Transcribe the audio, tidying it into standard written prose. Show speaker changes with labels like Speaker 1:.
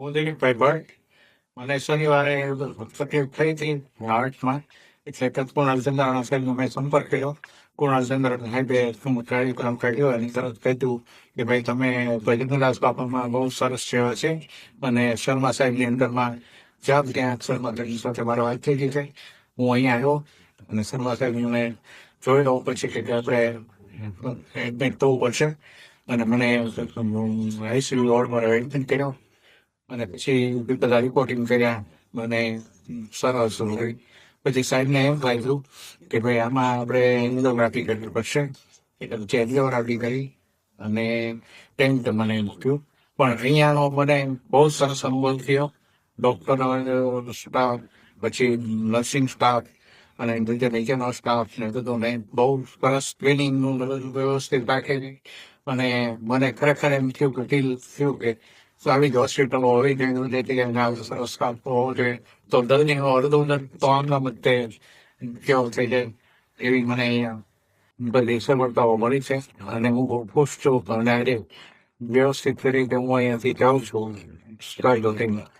Speaker 1: હું દિલીપભાઈ ભટ્ટ. મને શનિવારે તકલીફ થઈ હતી હાર્ટમાં, એટલે કુણાલ ચંદ્રાણા સાહેબનો મેં સંપર્ક કર્યો. કુણાલ ચંદ્ર સાહેબે કાર્યક્રમ કાઢ્યો અને તરત કહ્યું કે ભાઈ તમે ભજનદાસ બાપામાં બહુ સરસ સેવા છે અને શર્મા સાહેબની અંદરમાં જાપ ત્યાં શર્મા સાહેબ સાથે મારો વાત થઈ ગઈ છે. હું અહીંયા આવ્યો અને શર્મા સાહેબને જોયો પછી કે આપણે એડમિટ થવું પડશે અને મને આઈસીયુ વોર્ડમાં એડમિટ કર્યો અને પછી બધા રિપોર્ટિંગ કર્યા. મને સરસ હોય પછી સાહેબને એમ લાગ્યું કે ભાઈ આમાં આપણે એન્જિયોગ્રાફી કરવી પડશે. એટલે પછી એન્જિયોગ્રાફી કરી અને ટેન્ટ મને મૂક્યું. પણ અહીંયાનો મને બહુ સરસ અનુભવ થયો. ડૉક્ટરનો સ્ટાફ, પછી નર્સિંગ સ્ટાફ અને નીચેનો સ્ટાફ ને બધું ને બહુ સરસ ટ્રેનિંગનું બધું વ્યવસ્થિત રાખેલી. અને મને ખરેખર એમ થયું કે ફીલ થયું કે આવી જ હોસ્પિટલો હોવી જોઈએ, જેથી સરસ સ્ટાફ હોવો જોઈએ તો દર્દીનો અડધો દર્દ તો આમના મધ્ય કેવો થઈ જાય એવી મને અહીંયા બધી સગવડતાઓ મળી છે અને હું બહુ ખુશ છું. અને વ્યવસ્થિત રીતે હું અહીંયાથી જાઉં છું સ્કાય ડોટિંગમાં.